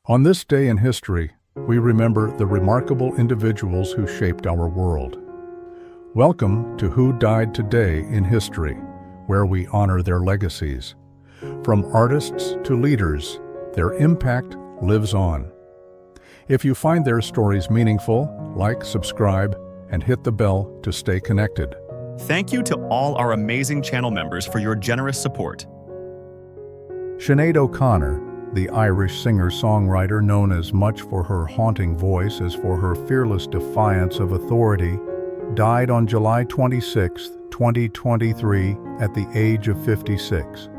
On this day in history, we remember the remarkable individuals who shaped our world. Welcome to Who Died Today in History, where we honor their legacies. From artists to leaders, their impact lives on. If you find their stories meaningful, like, subscribe, and hit the bell to stay connected. Thank you to all our amazing channel members for your generous support. Sinead O'Connor, the Irish singer-songwriter known as much for her haunting voice as for her fearless defiance of authority, died on July 26, 2023, at the age of 56.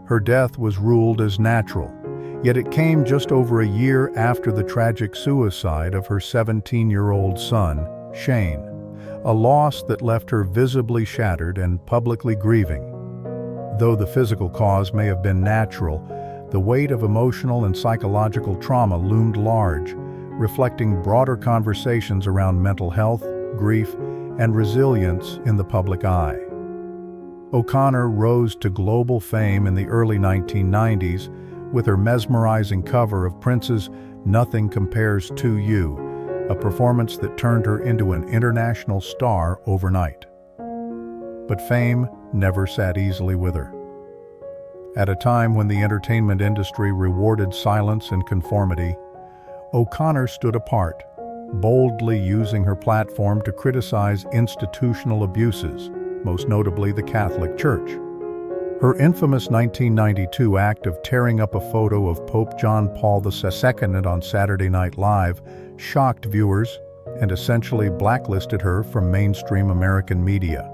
Her death was ruled as natural, yet it came just over a year after the tragic suicide of her 17-year-old son, Gein, a loss that left her visibly shattered and publicly grieving. Though the physical cause may have been natural, the weight of emotional and psychological trauma loomed large, reflecting broader conversations around mental health, grief, and resilience in the public eye. O'Connor rose to global fame in the early 1990s with her mesmerizing cover of Prince's "Nothing Compares to You," a performance that turned her into an international star overnight. But fame never sat easily with her. At a time when the entertainment industry rewarded silence and conformity, O'Connor stood apart, boldly using her platform to criticize institutional abuses, most notably the Catholic Church. Her infamous 1992 act of tearing up a photo of Pope John Paul II on Saturday Night Live shocked viewers and essentially blacklisted her from mainstream American media.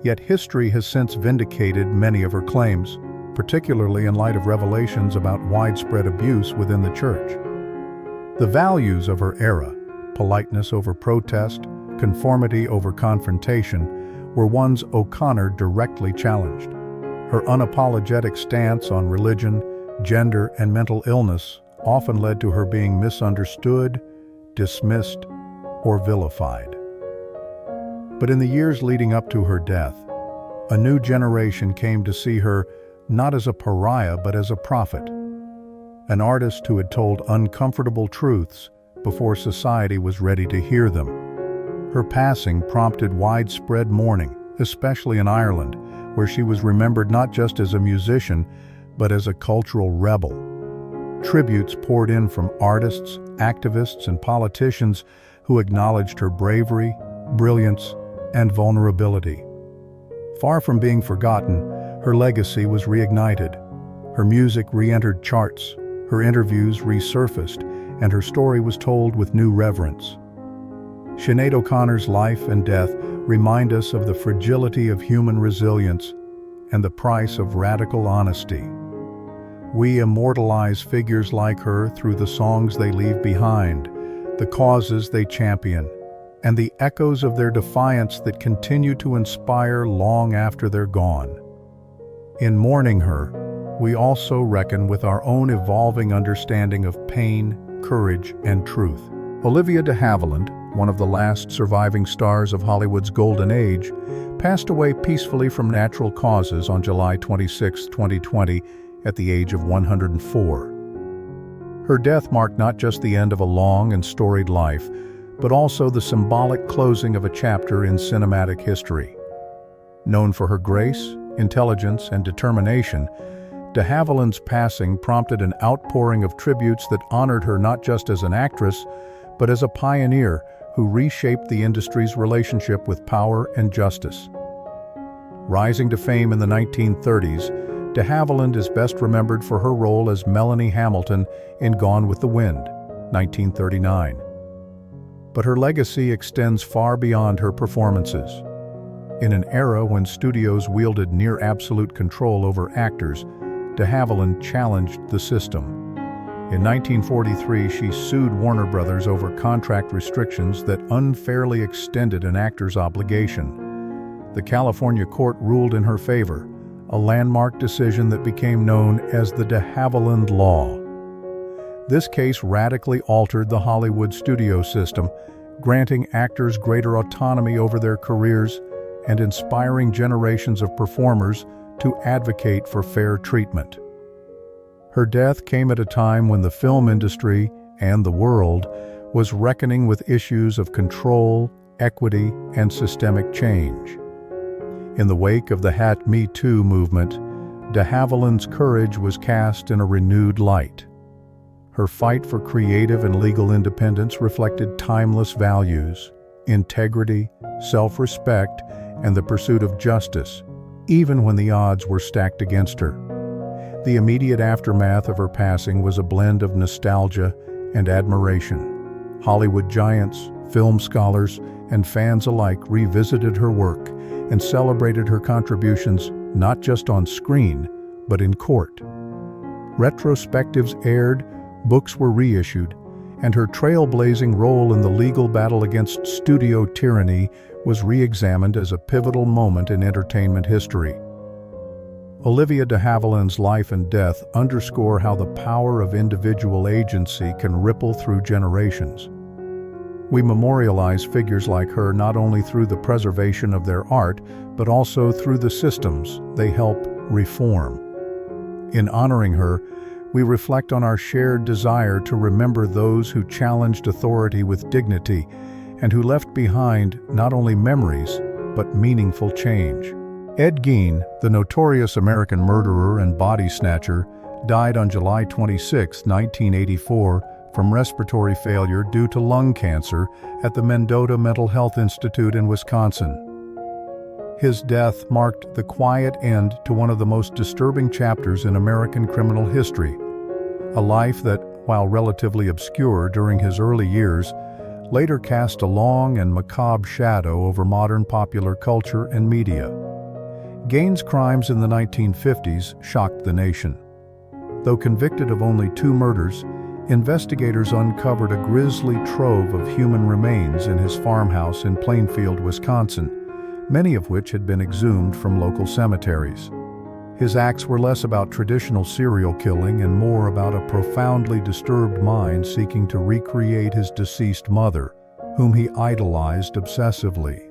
Yet history has since vindicated many of her claims, particularly in light of revelations about widespread abuse within the church. The values of her era, politeness over protest, conformity over confrontation, were ones O'Connor directly challenged. Her unapologetic stance on religion, gender, and mental illness often led to her being misunderstood, dismissed, or vilified. But in the years leading up to her death, a new generation came to see her not as a pariah but as a prophet, an artist who had told uncomfortable truths before society was ready to hear them. Her passing prompted widespread mourning, especially in Ireland, where she was remembered not just as a musician, but as a cultural rebel. Tributes poured in from artists, activists, and politicians who acknowledged her bravery, brilliance, and vulnerability. Far from being forgotten, her legacy was reignited. Her music re-entered charts, her interviews resurfaced, and her story was told with new reverence. Sinead O'Connor's life and death remind us of the fragility of human resilience and the price of radical honesty. We immortalize figures like her through the songs they leave behind, the causes they champion, and the echoes of their defiance that continue to inspire long after they're gone. In mourning her, we also reckon with our own evolving understanding of pain, courage, and truth. Olivia de Havilland, one of the last surviving stars of Hollywood's golden age, passed away peacefully from natural causes on July 26, 2020, at the age of 104. Her death marked not just the end of a long and storied life, but also the symbolic closing of a chapter in cinematic history. Known for her grace, intelligence, and determination, de Havilland's passing prompted an outpouring of tributes that honored her not just as an actress, but as a pioneer who reshaped the industry's relationship with power and justice. Rising to fame in the 1930s, de Havilland is best remembered for her role as Melanie Hamilton in Gone with the Wind, 1939. But her legacy extends far beyond her performances. In an era when studios wielded near-absolute control over actors, de Havilland challenged the system. In 1943, she sued Warner Brothers over contract restrictions that unfairly extended an actor's obligation. The California court ruled in her favor, a landmark decision that became known as the de Havilland Law. This case radically altered the Hollywood studio system, granting actors greater autonomy over their careers and inspiring generations of performers to advocate for fair treatment. Her death came at a time when the film industry and the world was reckoning with issues of control, equity, and systemic change. In the wake of the Me Too movement, de Havilland's courage was cast in a renewed light. Her fight for creative and legal independence reflected timeless values: integrity, self-respect, and the pursuit of justice, even when the odds were stacked against her. The immediate aftermath of her passing was a blend of nostalgia and admiration. Hollywood giants, film scholars, and fans alike revisited her work and celebrated her contributions not just on screen, but in court. Retrospectives aired, books were reissued, and her trailblazing role in the legal battle against studio tyranny was re-examined as a pivotal moment in entertainment history. Olivia de Havilland's life and death underscore how the power of individual agency can ripple through generations. We memorialize figures like her not only through the preservation of their art, but also through the systems they help reform. In honoring her, we reflect on our shared desire to remember those who challenged authority with dignity and who left behind not only memories, but meaningful change. Ed Gein, the notorious American murderer and body snatcher, died on July 26, 1984, from respiratory failure due to lung cancer at the Mendota Mental Health Institute in Wisconsin. His death marked the quiet end to one of the most disturbing chapters in American criminal history, a life that, while relatively obscure during his early years, later cast a long and macabre shadow over modern popular culture and media. Gein's crimes in the 1950s shocked the nation. Though convicted of only 2 murders, investigators uncovered a grisly trove of human remains in his farmhouse in Plainfield, Wisconsin, many of which had been exhumed from local cemeteries. His acts were less about traditional serial killing and more about a profoundly disturbed mind seeking to recreate his deceased mother, whom he idolized obsessively.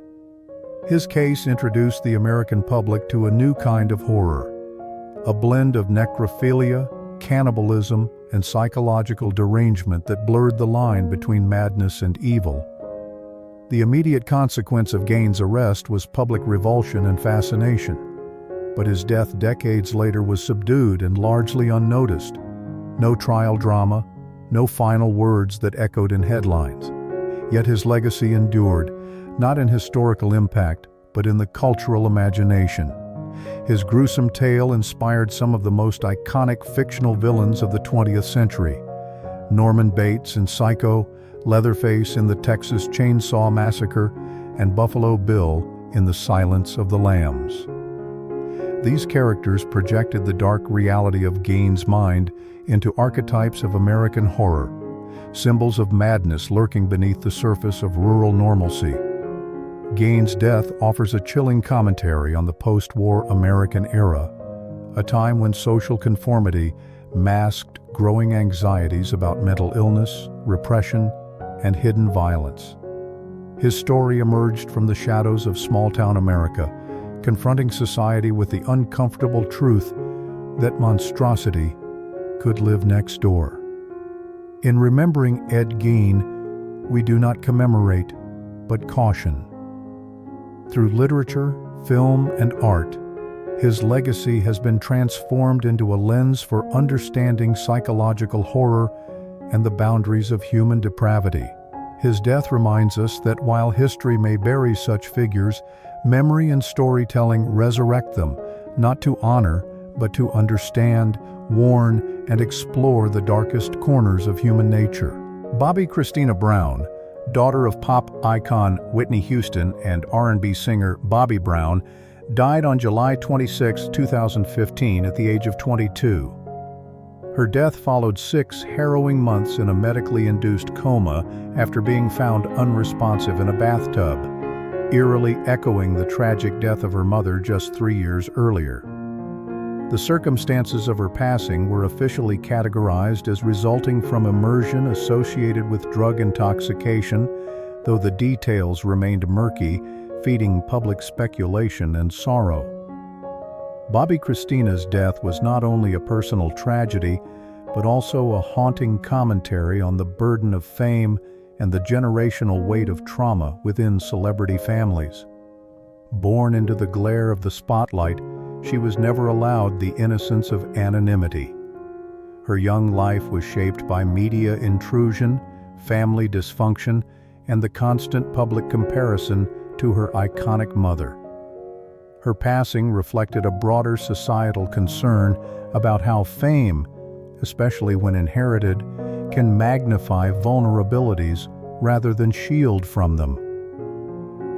His case introduced the American public to a new kind of horror, a blend of necrophilia, cannibalism, and psychological derangement that blurred the line between madness and evil. The immediate consequence of Gein's arrest was public revulsion and fascination, but his death decades later was subdued and largely unnoticed. No trial drama, no final words that echoed in headlines. Yet his legacy endured, not in historical impact, but in the cultural imagination. His gruesome tale inspired some of the most iconic fictional villains of the 20th century. Norman Bates in Psycho, Leatherface in the Texas Chain Saw Massacre, and Buffalo Bill in The Silence of the Lambs. These characters projected the dark reality of Gein's mind into archetypes of American horror, symbols of madness lurking beneath the surface of rural normalcy. Gein's death offers a chilling commentary on the post-war American era, a time when social conformity masked growing anxieties about mental illness, repression, and hidden violence. His story emerged from the shadows of small-town America, confronting society with the uncomfortable truth that monstrosity could live next door. In remembering Ed Gein, we do not commemorate, but caution. Through literature, film, and art, his legacy has been transformed into a lens for understanding psychological horror and the boundaries of human depravity. His death reminds us that while history may bury such figures, memory and storytelling resurrect them, not to honor, but to understand, warn, and explore the darkest corners of human nature. Bobby Christina Brown, daughter of pop icon Whitney Houston and R&B singer Bobby Brown, died on July 26, 2015 at the age of 22. Her death followed 6 harrowing months in a medically induced coma after being found unresponsive in a bathtub, eerily echoing the tragic death of her mother just 3 years earlier. The circumstances of her passing were officially categorized as resulting from immersion associated with drug intoxication, though the details remained murky, feeding public speculation and sorrow. Bobby Christina's death was not only a personal tragedy, but also a haunting commentary on the burden of fame and the generational weight of trauma within celebrity families. Born into the glare of the spotlight, she was never allowed the innocence of anonymity. Her young life was shaped by media intrusion, family dysfunction, and the constant public comparison to her iconic mother. Her passing reflected a broader societal concern about how fame, especially when inherited, can magnify vulnerabilities rather than shield from them.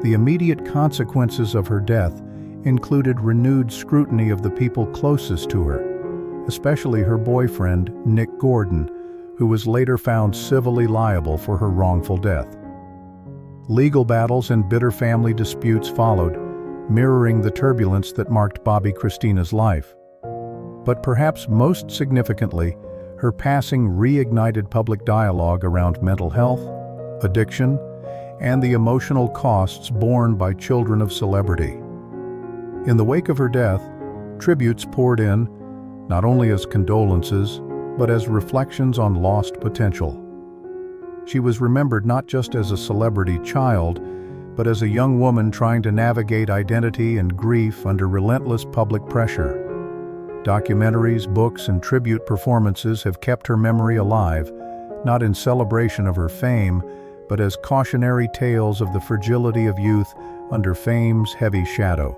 The immediate consequences of her death included renewed scrutiny of the people closest to her, especially her boyfriend, Nick Gordon, who was later found civilly liable for her wrongful death. Legal battles and bitter family disputes followed, mirroring the turbulence that marked Bobby Christina's life. But perhaps most significantly, her passing reignited public dialogue around mental health, addiction, and the emotional costs borne by children of celebrity. In the wake of her death, tributes poured in, not only as condolences, but as reflections on lost potential. She was remembered not just as a celebrity child, but as a young woman trying to navigate identity and grief under relentless public pressure. Documentaries, books, and tribute performances have kept her memory alive, not in celebration of her fame, but as cautionary tales of the fragility of youth under fame's heavy shadow.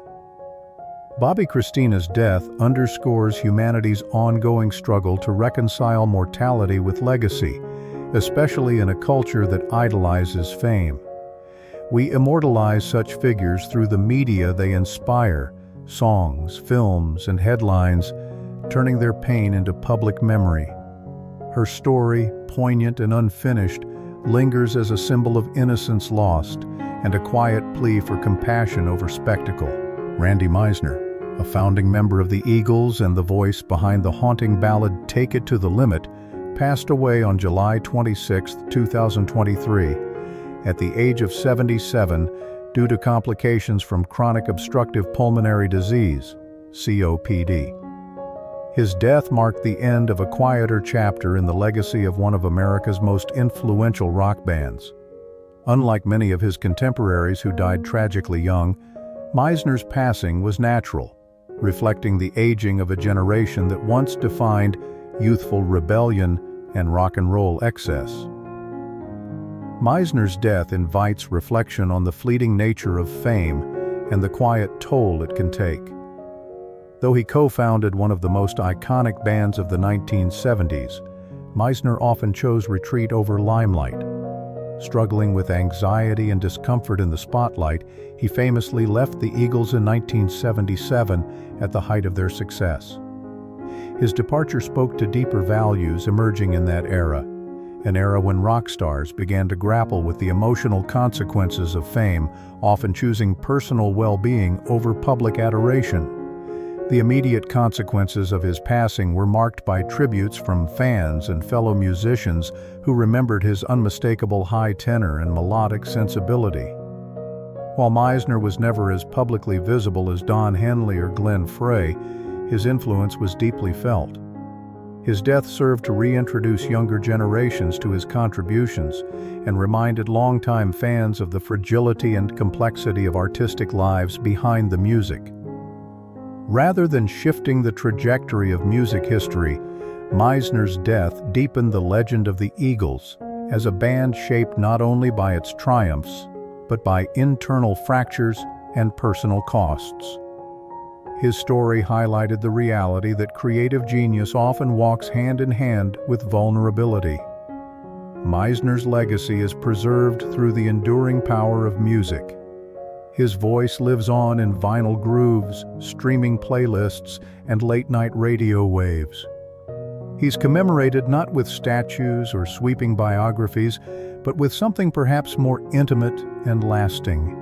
Bobby Christina's death underscores humanity's ongoing struggle to reconcile mortality with legacy, especially in a culture that idolizes fame. We immortalize such figures through the media they inspire, songs, films, and headlines, turning their pain into public memory. Her story, poignant and unfinished, lingers as a symbol of innocence lost and a quiet plea for compassion over spectacle. Randy Meisner, a founding member of the Eagles and the voice behind the haunting ballad "Take It to the Limit," passed away on July 26, 2023, at the age of 77 due to complications from chronic obstructive pulmonary disease, COPD. His death marked the end of a quieter chapter in the legacy of one of America's most influential rock bands. Unlike many of his contemporaries who died tragically young, Meisner's passing was natural, reflecting the aging of a generation that once defined youthful rebellion and rock and roll excess. Meisner's death invites reflection on the fleeting nature of fame and the quiet toll it can take. Though he co-founded one of the most iconic bands of the 1970s, Meisner often chose retreat over limelight. Struggling with anxiety and discomfort in the spotlight, he famously left the Eagles in 1977 at the height of their success. His departure spoke to deeper values emerging in that era, an era when rock stars began to grapple with the emotional consequences of fame, often choosing personal well-being over public adoration. The immediate consequences of his passing were marked by tributes from fans and fellow musicians who remembered his unmistakable high tenor and melodic sensibility. While Meisner was never as publicly visible as Don Henley or Glenn Frey, his influence was deeply felt. His death served to reintroduce younger generations to his contributions and reminded longtime fans of the fragility and complexity of artistic lives behind the music. Rather than shifting the trajectory of music history, Meisner's death deepened the legend of the Eagles as a band shaped not only by its triumphs, but by internal fractures and personal costs. His story highlighted the reality that creative genius often walks hand in hand with vulnerability. Meisner's legacy is preserved through the enduring power of music. His voice lives on in vinyl grooves, streaming playlists, and late-night radio waves. He's commemorated not with statues or sweeping biographies, but with something perhaps more intimate and lasting: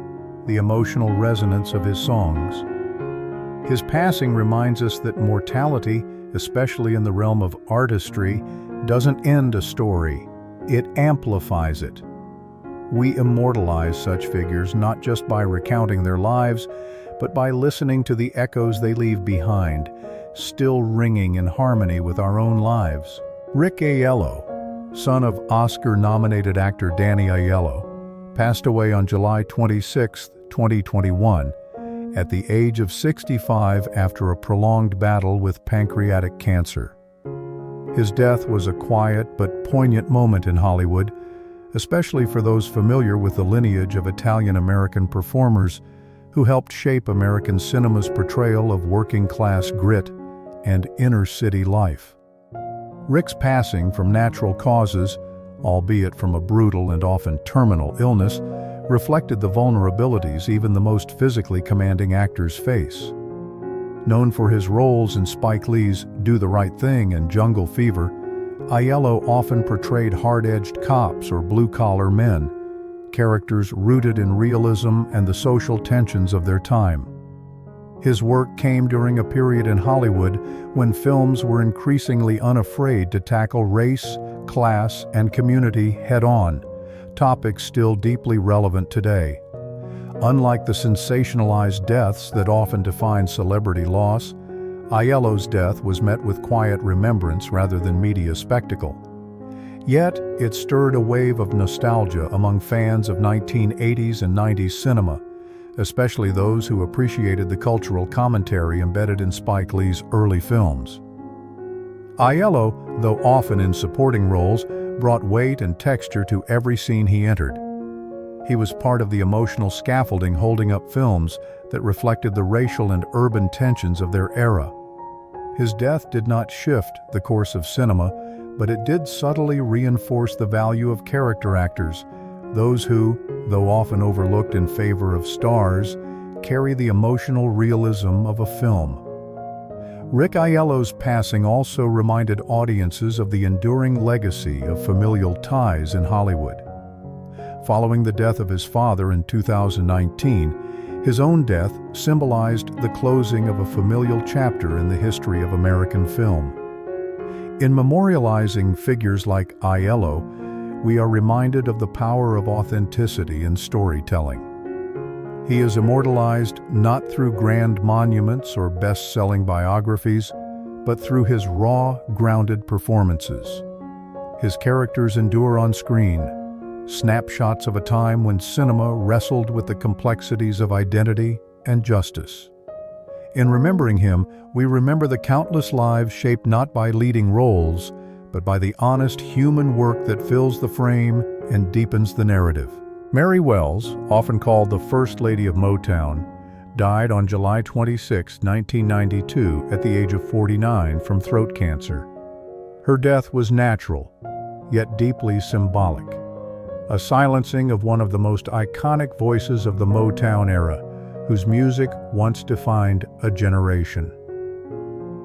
the emotional resonance of his songs. His passing reminds us that mortality, especially in the realm of artistry, doesn't end a story, it amplifies it. We immortalize such figures not just by recounting their lives, but by listening to the echoes they leave behind, still ringing in harmony with our own lives. Rick Aiello, son of Oscar-nominated actor Danny Aiello, passed away on July 26, 2021, at the age of 65 after a prolonged battle with pancreatic cancer. His death was a quiet but poignant moment in Hollywood, especially for those familiar with the lineage of Italian-American performers who helped shape American cinema's portrayal of working-class grit and inner-city life. Rick's passing from natural causes, albeit from a brutal and often terminal illness, reflected the vulnerabilities even the most physically commanding actors face. Known for his roles in Spike Lee's Do the Right Thing and Jungle Fever, Aiello often portrayed hard-edged cops or blue-collar men, characters rooted in realism and the social tensions of their time. His work came during a period in Hollywood when films were increasingly unafraid to tackle race, class, and community head-on, topics still deeply relevant today. Unlike the sensationalized deaths that often define celebrity loss, Aiello's death was met with quiet remembrance rather than media spectacle. Yet, it stirred a wave of nostalgia among fans of 1980s and 90s cinema, especially those who appreciated the cultural commentary embedded in Spike Lee's early films. Aiello, though often in supporting roles, brought weight and texture to every scene he entered. He was part of the emotional scaffolding holding up films that reflected the racial and urban tensions of their era. His death did not shift the course of cinema, but it did subtly reinforce the value of character actors, those who, though often overlooked in favor of stars, carry the emotional realism of a film. Rick Aiello's passing also reminded audiences of the enduring legacy of familial ties in Hollywood. Following the death of his father in 2019, his own death symbolized the closing of a familial chapter in the history of American film. In memorializing figures like Aiello, we are reminded of the power of authenticity in storytelling. He is immortalized not through grand monuments or best-selling biographies, but through his raw, grounded performances. His characters endure on screen, snapshots of a time when cinema wrestled with the complexities of identity and justice. In remembering him, we remember the countless lives shaped not by leading roles, but by the honest human work that fills the frame and deepens the narrative. Mary Wells, often called the First Lady of Motown, died on July 26, 1992, at the age of 49 from throat cancer. Her death was natural, yet deeply symbolic. A silencing of one of the most iconic voices of the Motown era, whose music once defined a generation.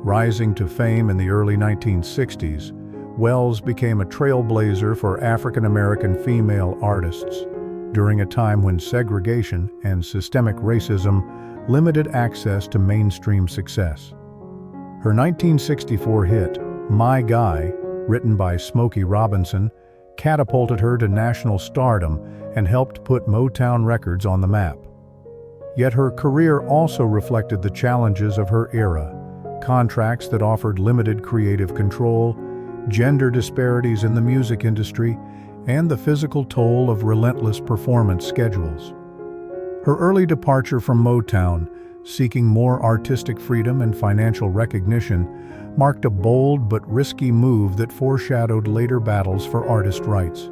Rising to fame in the early 1960s, Wells became a trailblazer for African-American female artists during a time when segregation and systemic racism limited access to mainstream success. Her 1964 hit, My Guy, written by Smokey Robinson, catapulted her to national stardom and helped put Motown Records on the map. Yet her career also reflected the challenges of her era: contracts that offered limited creative control, gender disparities in the music industry, and the physical toll of relentless performance schedules. Her early departure from Motown, seeking more artistic freedom and financial recognition, marked a bold but risky move that foreshadowed later battles for artist rights.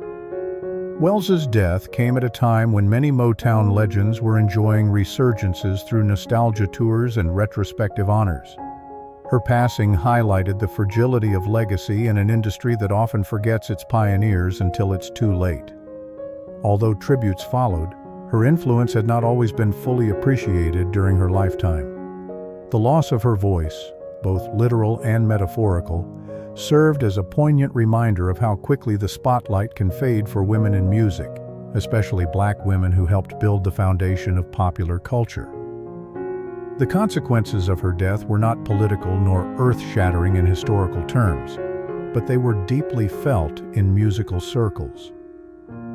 Wells's death came at a time when many Motown legends were enjoying resurgences through nostalgia tours and retrospective honors. Her passing highlighted the fragility of legacy in an industry that often forgets its pioneers until it's too late. Although tributes followed, her influence had not always been fully appreciated during her lifetime. The loss of her voice, both literal and metaphorical, served as a poignant reminder of how quickly the spotlight can fade for women in music, especially Black women who helped build the foundation of popular culture. The consequences of her death were not political nor earth-shattering in historical terms, but they were deeply felt in musical circles.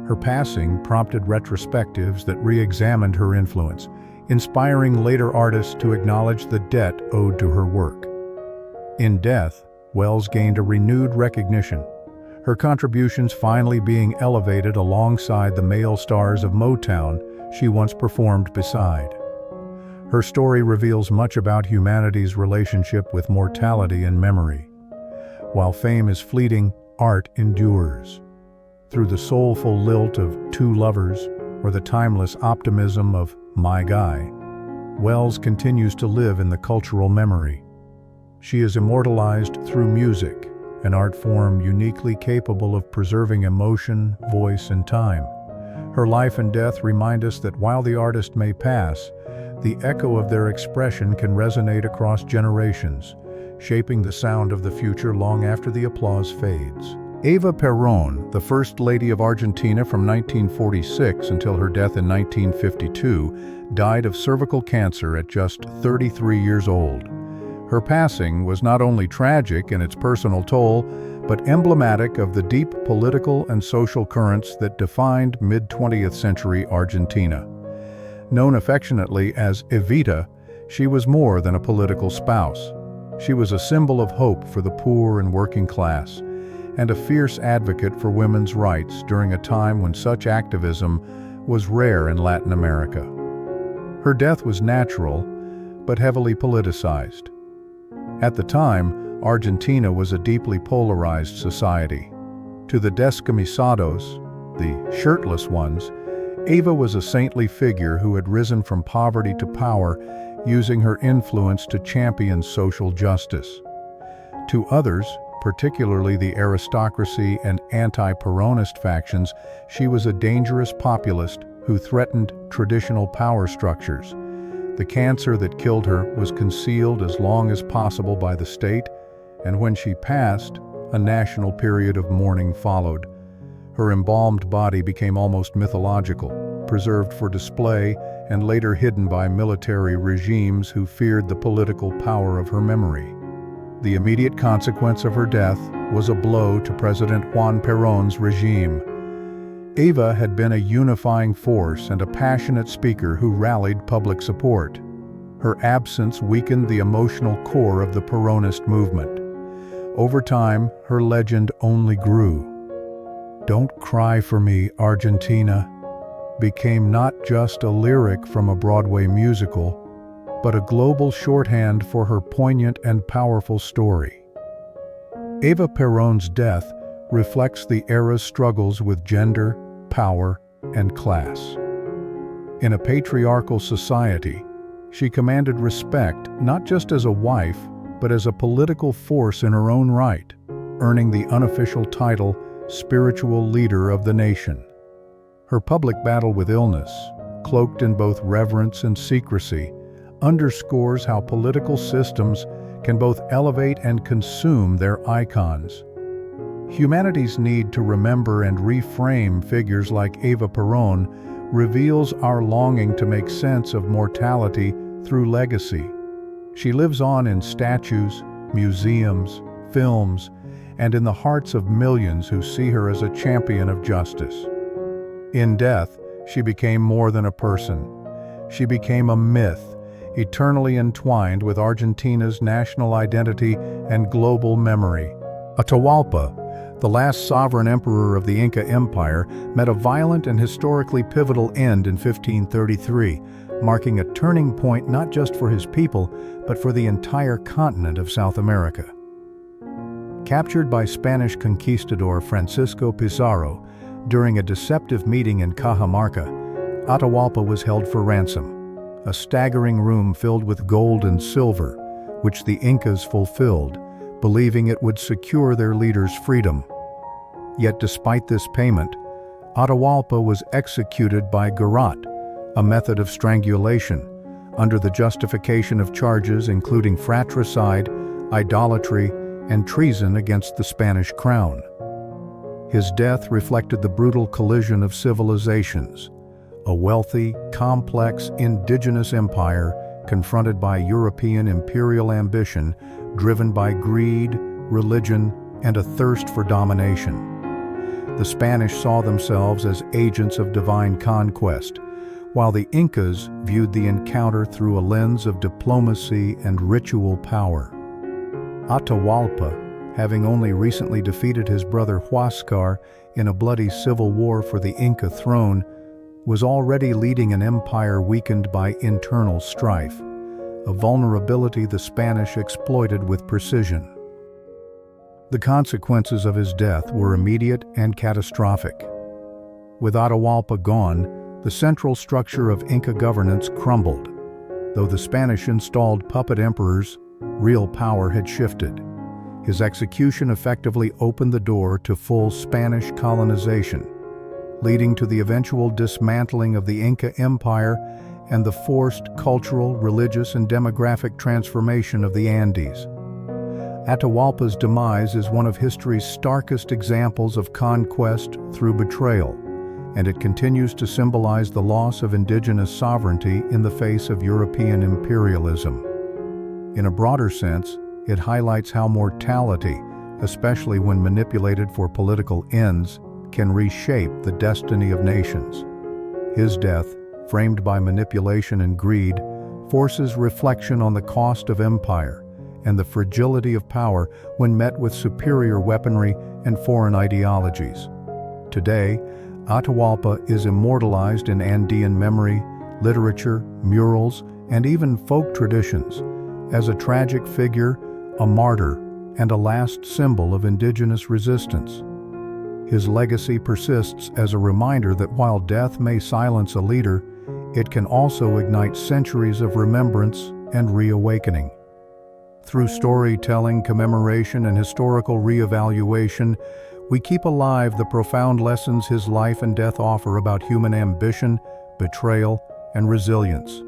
Her passing prompted retrospectives that re-examined her influence, inspiring later artists to acknowledge the debt owed to her work. In death, Wells gained a renewed recognition, her contributions finally being elevated alongside the male stars of Motown she once performed beside. Her story reveals much about humanity's relationship with mortality and memory. While fame is fleeting, art endures. Through the soulful lilt of Two Lovers or the timeless optimism of My Guy, Wells continues to live in the cultural memory. She is immortalized through music, an art form uniquely capable of preserving emotion, voice, and time. Her life and death remind us that while the artist may pass, the echo of their expression can resonate across generations, shaping the sound of the future long after the applause fades. Eva Peron, the First Lady of Argentina from 1946 until her death in 1952, died of cervical cancer at just 33 years old. Her passing was not only tragic in its personal toll, but emblematic of the deep political and social currents that defined mid-20th century Argentina. Known affectionately as Evita, she was more than a political spouse. She was a symbol of hope for the poor and working class, and a fierce advocate for women's rights during a time when such activism was rare in Latin America. Her death was natural, but heavily politicized. At the time, Argentina was a deeply polarized society. To the descamisados, the shirtless ones, Eva was a saintly figure who had risen from poverty to power, using her influence to champion social justice. To others, particularly the aristocracy and anti-Peronist factions, she was a dangerous populist who threatened traditional power structures. The cancer that killed her was concealed as long as possible by the state, and when she passed, a national period of mourning followed. Her embalmed body became almost mythological, preserved for display and later hidden by military regimes who feared the political power of her memory. The immediate consequence of her death was a blow to President Juan Perón's regime. Eva had been a unifying force and a passionate speaker who rallied public support. Her absence weakened the emotional core of the Peronist movement. Over time, her legend only grew. "Don't Cry for Me, Argentina" became not just a lyric from a Broadway musical, but a global shorthand for her poignant and powerful story. Eva Perón's death reflects the era's struggles with gender, power, and class. In a patriarchal society, she commanded respect not just as a wife, but as a political force in her own right, earning the unofficial title Spiritual Leader of the Nation. Her public battle with illness, cloaked in both reverence and secrecy, underscores how political systems can both elevate and consume their icons. Humanity's need to remember and reframe figures like Eva Peron reveals our longing to make sense of mortality through legacy. She lives on in statues, museums, films, and in the hearts of millions who see her as a champion of justice. In death, she became more than a person. She became a myth, eternally entwined with Argentina's national identity and global memory. Atawalpa, the last sovereign emperor of the Inca Empire, met a violent and historically pivotal end in 1533, marking a turning point not just for his people, but for the entire continent of South America. Captured by Spanish conquistador Francisco Pizarro during a deceptive meeting in Cajamarca, Atahualpa was held for ransom, a staggering room filled with gold and silver, which the Incas fulfilled, believing it would secure their leader's freedom. Yet despite this payment, Atahualpa was executed by garrote, a method of strangulation, under the justification of charges including fratricide, idolatry, and treason against the Spanish crown. His death reflected the brutal collision of civilizations, a wealthy, complex, indigenous empire confronted by European imperial ambition driven by greed, religion, and a thirst for domination. The Spanish saw themselves as agents of divine conquest, while the Incas viewed the encounter through a lens of diplomacy and ritual power. Atawalpa, having only recently defeated his brother Huáscar in a bloody civil war for the Inca throne, was already leading an empire weakened by internal strife, a vulnerability the Spanish exploited with precision. The consequences of his death were immediate and catastrophic. With Atawalpa gone, the central structure of Inca governance crumbled. Though the Spanish installed puppet emperors, real power had shifted. His execution effectively opened the door to full Spanish colonization, leading to the eventual dismantling of the Inca Empire and the forced cultural, religious, and demographic transformation of the Andes. Atahualpa's demise is one of history's starkest examples of conquest through betrayal, and it continues to symbolize the loss of indigenous sovereignty in the face of European imperialism. In a broader sense, it highlights how mortality, especially when manipulated for political ends, can reshape the destiny of nations. His death, framed by manipulation and greed, forces reflection on the cost of empire and the fragility of power when met with superior weaponry and foreign ideologies. Today, Atahualpa is immortalized in Andean memory, literature, murals, and even folk traditions as a tragic figure, a martyr, and a last symbol of indigenous resistance. His legacy persists as a reminder that while death may silence a leader, it can also ignite centuries of remembrance and reawakening. Through storytelling, commemoration, and historical reevaluation, we keep alive the profound lessons his life and death offer about human ambition, betrayal, and resilience.